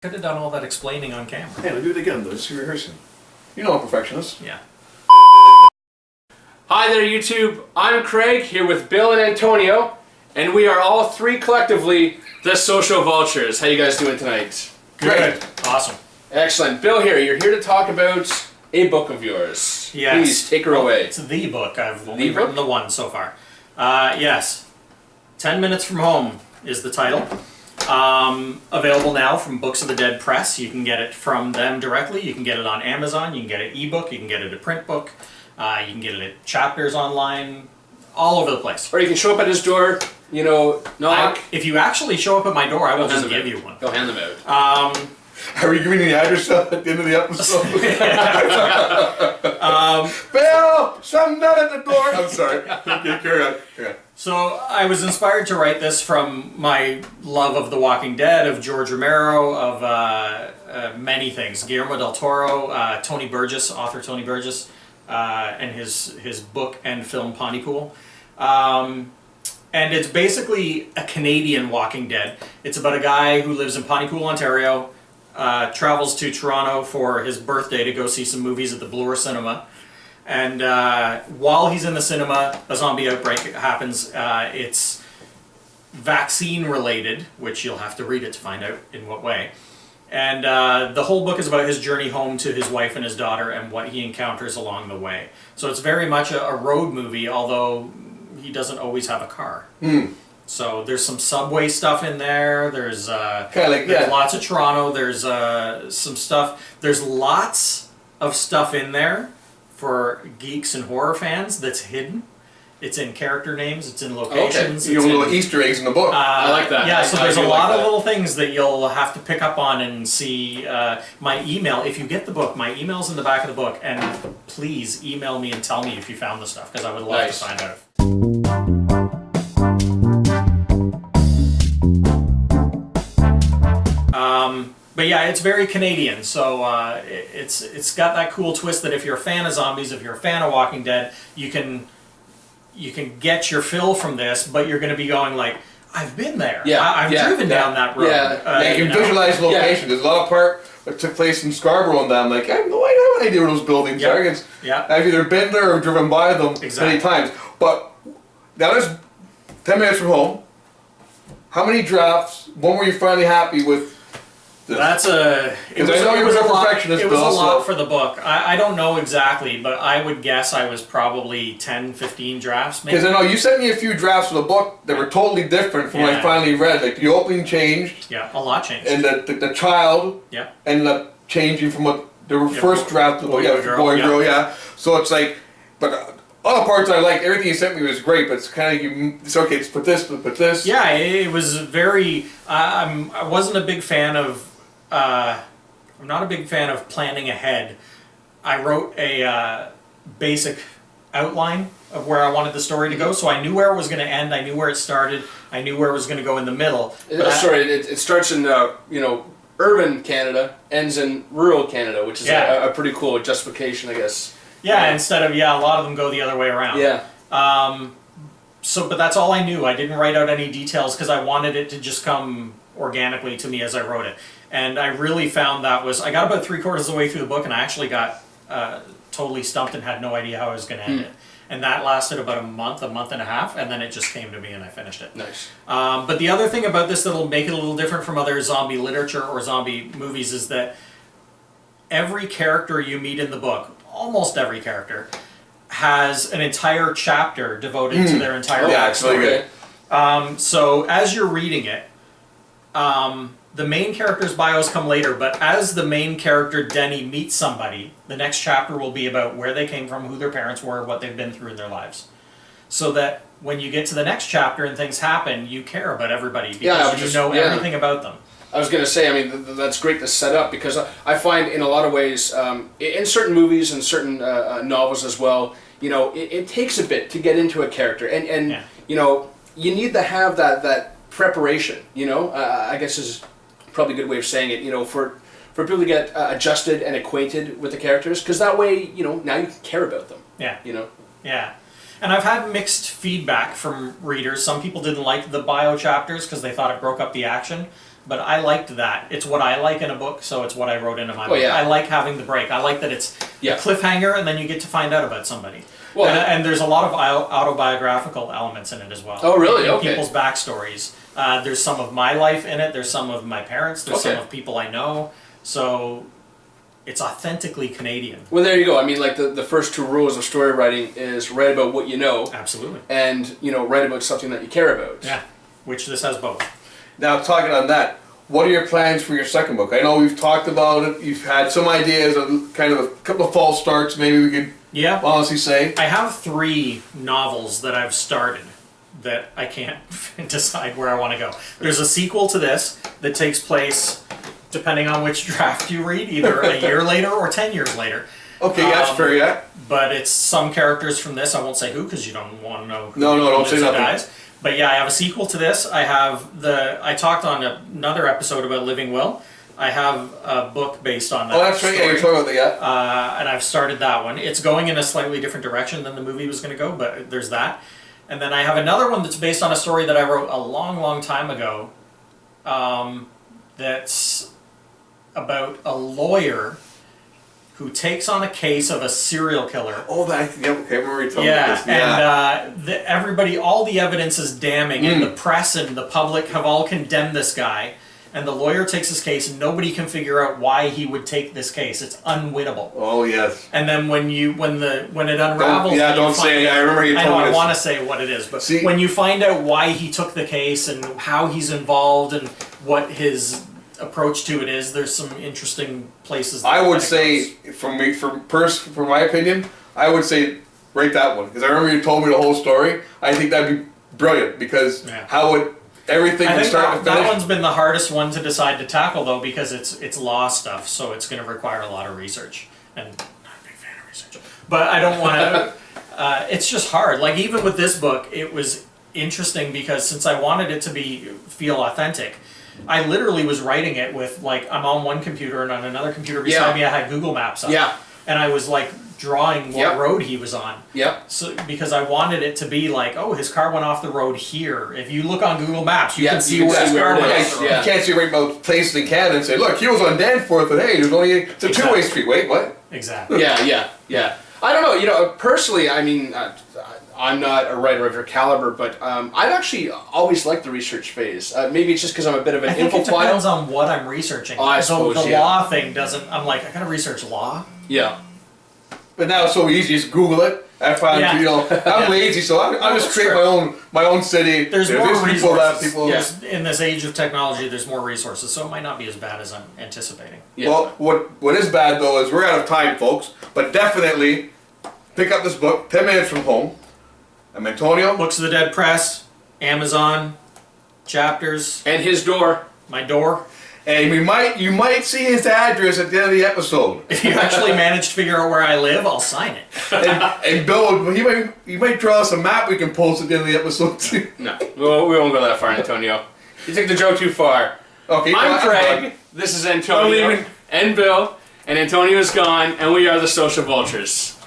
Could have done all that explaining on camera. Hey, we'll do it again though, just rehearsing. You know I'm a perfectionist. Yeah. Hi there, YouTube. I'm Craig, here with Bill and Antonio, and we are all three collectively the Social Vultures. How you guys doing tonight? Good. Awesome. Excellent. Bill here, you're here to talk about a book of yours. Yes. Please, take her away. It's the book. I've only The written book? the one so far. Yes. 10 Minutes from Home is the title. Available now from Books of the Dead Press. You can get it from them directly. You can get it on Amazon. You can get it ebook. You can get it a print book. You can get it at Chapters online. All over the place. Or you can show up at his door, you know, knock. If you actually show up at my door, I will Go hand just them give out. you one. Go hand them out. Are we giving the address up at the end of the episode? Bill! Something down at the door! I'm sorry. Okay, carry on. Yeah. So I was inspired to write this from my love of The Walking Dead, of George Romero, of many things. Guillermo del Toro, Tony Burgess, author Tony Burgess, and his book and film Pontypool. And it's basically a Canadian Walking Dead. It's about a guy who lives in Pontypool, Ontario, travels to Toronto for his birthday to go see some movies at the Bloor Cinema. And while he's in the cinema, a zombie outbreak happens. It's vaccine related, which you'll have to read it to find out in what way. And the whole book is about his journey home to his wife and his daughter and what he encounters along the way. So it's very much a road movie, although he doesn't always have a car. So there's some subway stuff in there. There's lots of Toronto. There's some stuff. There's lots of stuff in there for geeks and horror fans that's hidden. It's in character names. It's in locations. Okay. You have little Easter eggs in the book. I like that. Yeah, so I there's a do lot like of that. little things that you'll have to pick up on and see. My email, if you get the book, my email's in the back of the book, and please email me and tell me if you found the stuff, because I would love Nice. to find out. But yeah, it's very Canadian, so it's got that cool twist that if you're a fan of zombies, if you're a fan of Walking Dead, you can get your fill from this, but you're going to be going like, I've been there. Yeah, I've driven down that road. You can visualize the location. There's a lot of part that took place in Scarborough and I'm like, I have no idea where those buildings are. I've either been there or driven by them many times. But now there's 10 minutes from home. How many drafts? When were you finally happy with this? It was a Bill, lot for the book. I don't know exactly, but I would guess I was probably 10, 15 drafts maybe. Because I know you sent me a few drafts of the book that were totally different from what I finally read. Like the opening changed. Yeah, a lot changed. And the child ended up changing from what the first draft of the book. Boy and girl. So it's like, but all the parts I liked, everything you sent me was great, but it's kind of, it's okay, let's put this. Yeah, it was very, I wasn't a big fan of, I'm not a big fan of planning ahead. I wrote a basic outline of where I wanted the story to go, so I knew where it was going to end, I knew where it started, I knew where it was going to go in the middle. It starts in, urban Canada, ends in rural Canada, which is a pretty cool justification, I guess. Yeah, instead of, a lot of them go the other way around. Yeah. But that's all I knew. I didn't write out any details because I wanted it to just come organically to me as I wrote it. And I really found I got about 3/4 of the way through the book and I actually got totally stumped and had no idea how I was going to end it. And that lasted about a month and a half, and then it just came to me and I finished it. Nice. But the other thing about this that'll make it a little different from other zombie literature or zombie movies is that every character you meet in the book, almost every character, has an entire chapter devoted to their entire backstory. So as you're reading it, the main character's bios come later, but as the main character, Denny, meets somebody, the next chapter will be about where they came from, who their parents were, what they've been through in their lives. So that when you get to the next chapter and things happen, you care about everybody because you know everything about them. I was going to say, I mean, that's great to set up because I find in a lot of ways, in certain movies and certain novels as well, it takes a bit to get into a character. And you need to have that preparation, I guess is probably a good way of saying it, for people to get adjusted and acquainted with the characters, because that way, now you can care about them. Yeah. Yeah. And I've had mixed feedback from readers. Some people didn't like the bio chapters because they thought it broke up the action. but I liked that. It's what I like in a book, so it's what I wrote into my book. Yeah. I like having the break. I like that it's a cliffhanger, and then you get to find out about somebody. Well, and there's a lot of autobiographical elements in it as well. Oh, really? Okay. People's backstories. There's some of my life in it. There's some of my parents. There's some of people I know. So it's authentically Canadian. Well, there you go. I mean, like the first 2 rules of story writing is write about what you know. Absolutely. And, write about something that you care about. Yeah, which this has both. Now, talking on that, what are your plans for your second book? I know we've talked about it. You've had some ideas of kind of a couple of false starts, maybe we could honestly say. I have 3 novels that I've started that I can't decide where I want to go. There's a sequel to this that takes place, depending on which draft you read, either a year later or 10 years later. Okay, that's fair, yeah. But it's some characters from this. I won't say who, because you don't want to know who don't say nothing. Dies. But yeah, I have a sequel to this. I talked on another episode about Living Will. I have a book based on that. Oh, that's right. Yeah, you're talking about that. And I've started that one. It's going in a slightly different direction than the movie was going to go, but there's that. And then I have another one that's based on a story that I wrote a long, long time ago. That's about a lawyer who takes on a case of a serial killer. Oh, I remember you telling me this. And everybody, all the evidence is damning, and the press and the public have all condemned this guy. And the lawyer takes his case, and nobody can figure out why he would take this case. It's unwinnable. Oh yes. And then when it unravels, don't say it. I remember you told me this. I want to say what it is, but when you find out why he took the case and how he's involved and what his approach to it is, there's some interesting places. I would say, for my opinion, I would say write that one, because I remember you told me the whole story. I think that'd be brilliant, because how would everything from start to finish. That one's been the hardest one to decide to tackle, though, because it's law stuff, so it's going to require a lot of research, and I'm not a big fan of research. But I don't want to. It's just hard. Like even with this book, it was interesting because since I wanted it to feel authentic. I literally was writing it with, I'm on one computer, and on another computer beside me I had Google Maps up. Yeah. And I was, drawing what road he was on. Yep. So, because I wanted it to be his car went off the road here. If you look on Google Maps, you can see where his car went off the road. You can't see right about places in Canada and say, look, he was on Danforth, and hey, it's a two-way street. Wait, what? Exactly. Yeah. I don't know, personally, I mean, I'm not a writer of your caliber, but I've actually always liked the research phase. Maybe it's just because I'm a bit of an infophile. I think it depends on what I'm researching. I suppose, the law thing doesn't. I'm I gotta research law. Yeah. But now it's so easy, just Google it. I found, I'm lazy, so I just create my own city. There's more resources. In this age of technology, there's more resources, so it might not be as bad as I'm anticipating. Yeah. Well, what is bad though is we're out of time, folks. But definitely pick up this book. 10 minutes from home. I'm Antonio. Books of the Dead Press, Amazon, Chapters, and his door. My door. And you might see his address at the end of the episode. If you actually manage to figure out where I live, I'll sign it. and Bill, he might draw us a map we can post at the end of the episode too. No, we won't go that far, Antonio. You take the joke too far. Okay. I'm Craig. This is Antonio and Bill, and Antonio's gone, and we are the Social Vultures.